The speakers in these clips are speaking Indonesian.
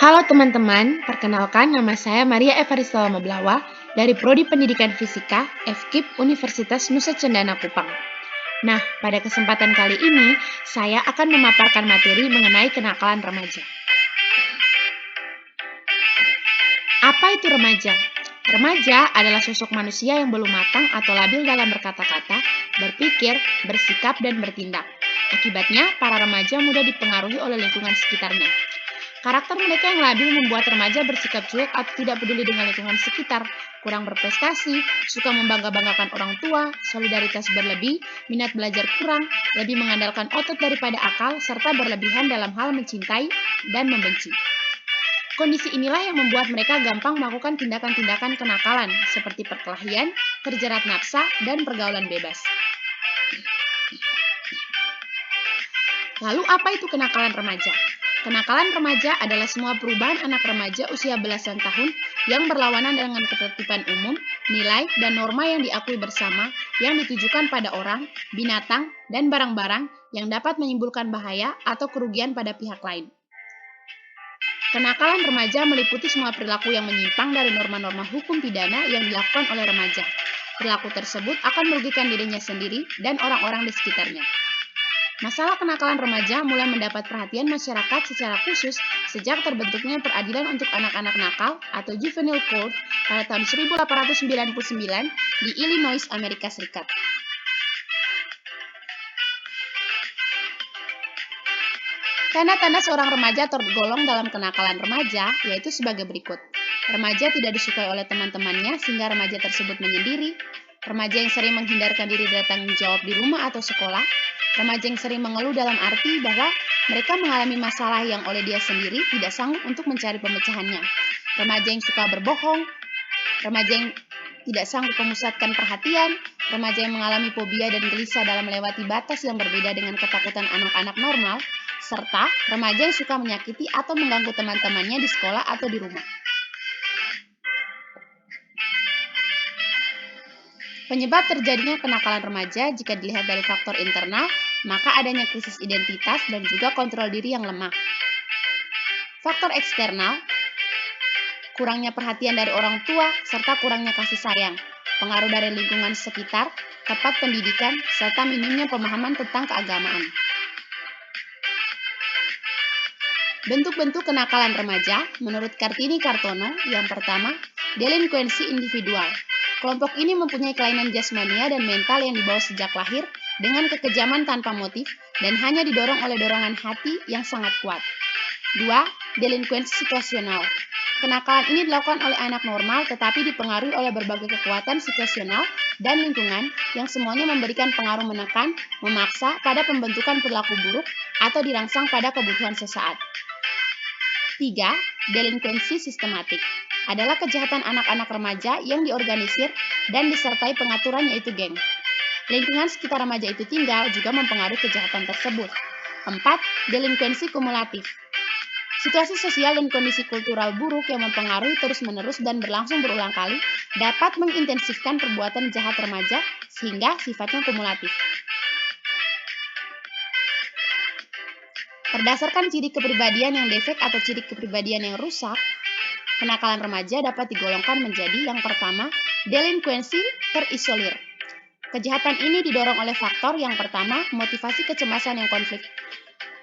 Halo teman-teman, perkenalkan nama saya Maria Evarista Mablawa dari Prodi Pendidikan Fisika FKIP Universitas Nusa Cendana Kupang. Nah, pada kesempatan kali ini, saya akan memaparkan materi mengenai kenakalan remaja. Apa itu remaja? Remaja adalah sosok manusia yang belum matang atau labil dalam berkata-kata, berpikir, bersikap, dan bertindak. Akibatnya, para remaja mudah dipengaruhi oleh lingkungan sekitarnya. Karakter mereka yang labil membuat remaja bersikap cuek atau tidak peduli dengan lingkungan sekitar, kurang berprestasi, suka membangga-banggakan orang tua, solidaritas berlebih, minat belajar kurang, lebih mengandalkan otot daripada akal, serta berlebihan dalam hal mencintai dan membenci. Kondisi inilah yang membuat mereka gampang melakukan tindakan-tindakan kenakalan, seperti perkelahian, terjerat nafsa, dan pergaulan bebas. Lalu apa itu kenakalan remaja? Kenakalan remaja adalah semua perubahan anak remaja usia belasan tahun yang berlawanan dengan ketertiban umum, nilai, dan norma yang diakui bersama yang ditujukan pada orang, binatang, dan barang-barang yang dapat menimbulkan bahaya atau kerugian pada pihak lain. Kenakalan remaja meliputi semua perilaku yang menyimpang dari norma-norma hukum pidana yang dilakukan oleh remaja. Perilaku tersebut akan merugikan dirinya sendiri dan orang-orang di sekitarnya. Masalah kenakalan remaja mulai mendapat perhatian masyarakat secara khusus sejak terbentuknya Peradilan untuk Anak-anak Nakal atau Juvenile Court pada tahun 1899 di Illinois, Amerika Serikat. Tanda-tanda seorang remaja tergolong dalam kenakalan remaja yaitu sebagai berikut. Remaja tidak disukai oleh teman-temannya sehingga remaja tersebut menyendiri. Remaja yang sering menghindarkan diri dari tanggung jawab di rumah atau sekolah. Remaja yang sering mengeluh dalam arti bahwa mereka mengalami masalah yang oleh dia sendiri tidak sanggup untuk mencari pemecahannya. Remaja yang suka berbohong, remaja yang tidak sanggup memusatkan perhatian, remaja yang mengalami fobia dan gelisah dalam melewati batas yang berbeda dengan ketakutan anak-anak normal, serta remaja yang suka menyakiti atau mengganggu teman-temannya di sekolah atau di rumah. Penyebab terjadinya kenakalan remaja jika dilihat dari faktor internal, maka adanya krisis identitas dan juga kontrol diri yang lemah. Faktor eksternal, kurangnya perhatian dari orang tua, serta kurangnya kasih sayang, pengaruh dari lingkungan sekitar, tempat pendidikan, serta minimnya pemahaman tentang keagamaan. Bentuk-bentuk kenakalan remaja, menurut Kartini Kartono, yang pertama, delinkuensi individual. Kelompok ini mempunyai kelainan jasmania dan mental yang dibawa sejak lahir dengan kekejaman tanpa motif dan hanya didorong oleh dorongan hati yang sangat kuat. 2. Delinkuensi situasional. Kenakalan ini dilakukan oleh anak normal tetapi dipengaruhi oleh berbagai kekuatan situasional dan lingkungan yang semuanya memberikan pengaruh menekan, memaksa pada pembentukan perilaku buruk atau dirangsang pada kebutuhan sesaat. 3. Delinkuensi sistematik adalah kejahatan anak-anak remaja yang diorganisir dan disertai pengaturan yaitu geng. Lingkungan sekitar remaja itu tinggal juga mempengaruhi kejahatan tersebut. 4. Delinkuensi kumulatif. Situasi sosial dan kondisi kultural buruk yang mempengaruhi terus-menerus dan berlangsung berulang kali dapat mengintensifkan perbuatan jahat remaja sehingga sifatnya kumulatif. Berdasarkan ciri kepribadian yang defek atau ciri kepribadian yang rusak, kenakalan remaja dapat digolongkan menjadi yang pertama, delinkuensi terisolir. Kejahatan ini didorong oleh faktor yang pertama, motivasi kecemasan yang konflik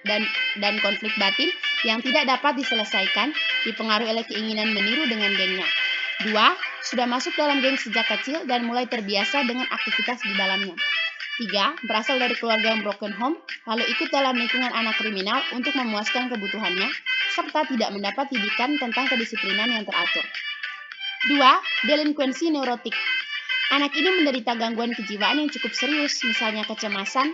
dan konflik batin yang tidak dapat diselesaikan, dipengaruhi oleh keinginan meniru dengan gengnya. 2. Sudah masuk dalam geng sejak kecil dan mulai terbiasa dengan aktivitas di dalamnya. 3. Berasal dari keluarga yang broken home, lalu ikut dalam lingkungan anak kriminal untuk memuaskan kebutuhannya, serta tidak mendapat didikan tentang kedisiplinan yang teratur. 2. Delinkuensi neurotik. Anak ini menderita gangguan kejiwaan yang cukup serius, misalnya kecemasan,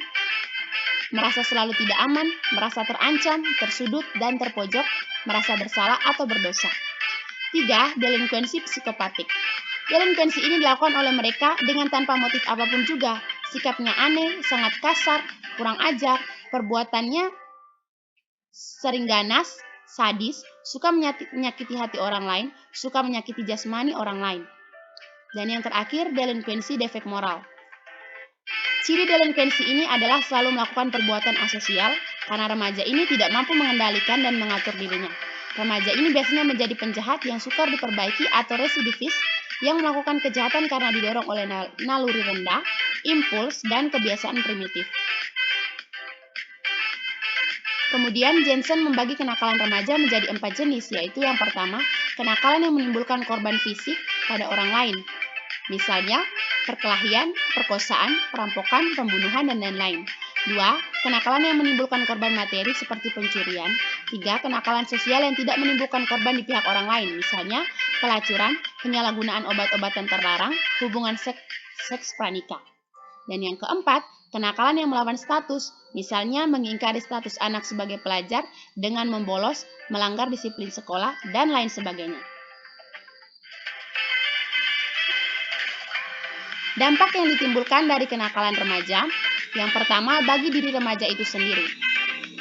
merasa selalu tidak aman, merasa terancam, tersudut, dan terpojok, merasa bersalah atau berdosa. 3. Delinkuensi psikopatik. Delinkuensi ini dilakukan oleh mereka dengan tanpa motif apapun juga. Sikapnya aneh, sangat kasar, kurang ajar, perbuatannya sering ganas, sadis, suka menyakiti hati orang lain, suka menyakiti jasmani orang lain. Dan yang terakhir, delinkuensi defek moral. Ciri delinkuensi ini adalah selalu melakukan perbuatan asosial karena remaja ini tidak mampu mengendalikan dan mengatur dirinya. Remaja ini biasanya menjadi penjahat yang sukar diperbaiki atau residivis yang melakukan kejahatan karena didorong oleh naluri rendah, impuls, dan kebiasaan primitif. Kemudian Jensen membagi kenakalan remaja menjadi 4 jenis, yaitu yang pertama, kenakalan yang menimbulkan korban fisik pada orang lain. Misalnya, perkelahian, perkosaan, perampokan, pembunuhan, dan lain-lain. 2. Kenakalan yang menimbulkan korban materi seperti pencurian. 3. Kenakalan sosial yang tidak menimbulkan korban di pihak orang lain. Misalnya, pelacuran, penyalahgunaan obat-obatan terlarang, hubungan seks pranikah. Dan yang keempat, kenakalan yang melawan status. Misalnya, mengingkari status anak sebagai pelajar dengan membolos, melanggar disiplin sekolah, dan lain sebagainya. Dampak yang ditimbulkan dari kenakalan remaja, yang pertama bagi diri remaja itu sendiri.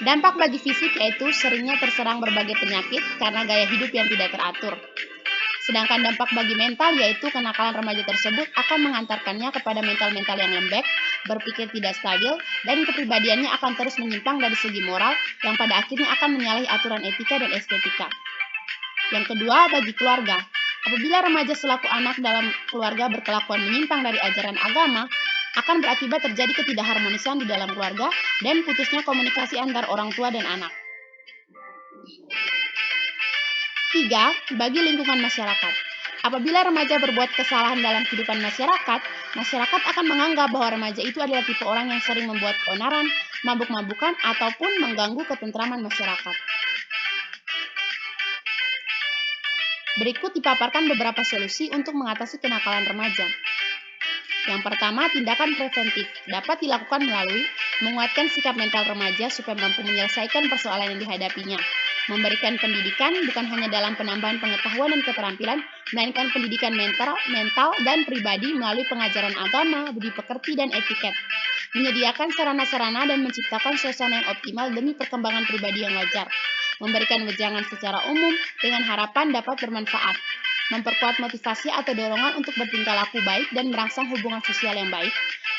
Dampak bagi fisik yaitu seringnya terserang berbagai penyakit karena gaya hidup yang tidak teratur. Sedangkan dampak bagi mental yaitu kenakalan remaja tersebut akan mengantarkannya kepada mental-mental yang lembek, berpikir tidak stabil, dan kepribadiannya akan terus menyimpang dari segi moral yang pada akhirnya akan menyalahi aturan etika dan estetika. Yang kedua, bagi keluarga. Apabila remaja selaku anak dalam keluarga berkelakuan menyimpang dari ajaran agama, akan berakibat terjadi ketidakharmonisan di dalam keluarga dan putusnya komunikasi antar orang tua dan anak. 3. Bagi lingkungan masyarakat. Apabila remaja berbuat kesalahan dalam kehidupan masyarakat, masyarakat akan menganggap bahwa remaja itu adalah tipe orang yang sering membuat keonaran, mabuk-mabukan, ataupun mengganggu ketentraman masyarakat. Berikut dipaparkan beberapa solusi untuk mengatasi kenakalan remaja. Yang pertama, tindakan preventif dapat dilakukan melalui menguatkan sikap mental remaja supaya mampu menyelesaikan persoalan yang dihadapinya, memberikan pendidikan bukan hanya dalam penambahan pengetahuan dan keterampilan, melainkan pendidikan mental dan pribadi melalui pengajaran agama, budi pekerti, dan etiket, menyediakan sarana-sarana dan menciptakan suasana yang optimal demi perkembangan pribadi yang wajar, memberikan wejangan secara umum dengan harapan dapat bermanfaat, memperkuat motivasi atau dorongan untuk bertingkah laku baik dan merangsang hubungan sosial yang baik,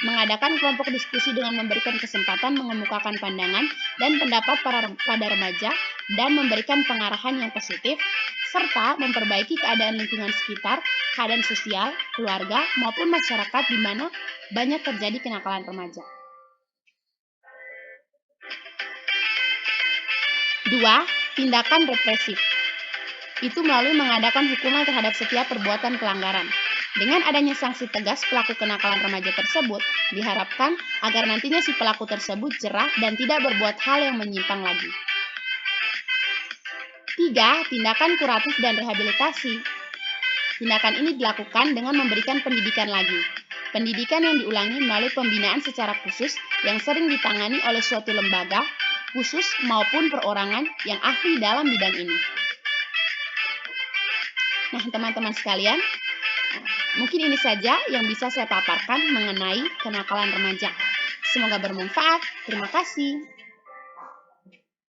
mengadakan kelompok diskusi dengan memberikan kesempatan mengemukakan pandangan dan pendapat pada remaja dan memberikan pengarahan yang positif, serta memperbaiki keadaan lingkungan sekitar, keadaan sosial, keluarga, maupun masyarakat di mana banyak terjadi kenakalan remaja. 2. Tindakan represif. Itu melalui mengadakan hukuman terhadap setiap perbuatan pelanggaran. Dengan adanya sanksi tegas pelaku kenakalan remaja tersebut, diharapkan agar nantinya si pelaku tersebut jerah dan tidak berbuat hal yang menyimpang lagi. 3. Tindakan kuratif dan rehabilitasi. Tindakan ini dilakukan dengan memberikan pendidikan lagi. Pendidikan yang diulangi melalui pembinaan secara khusus yang sering ditangani oleh suatu lembaga khusus maupun perorangan yang ahli dalam bidang ini. Nah, teman-teman sekalian, mungkin ini saja yang bisa saya paparkan mengenai kenakalan remaja. Semoga bermanfaat. Terima kasih.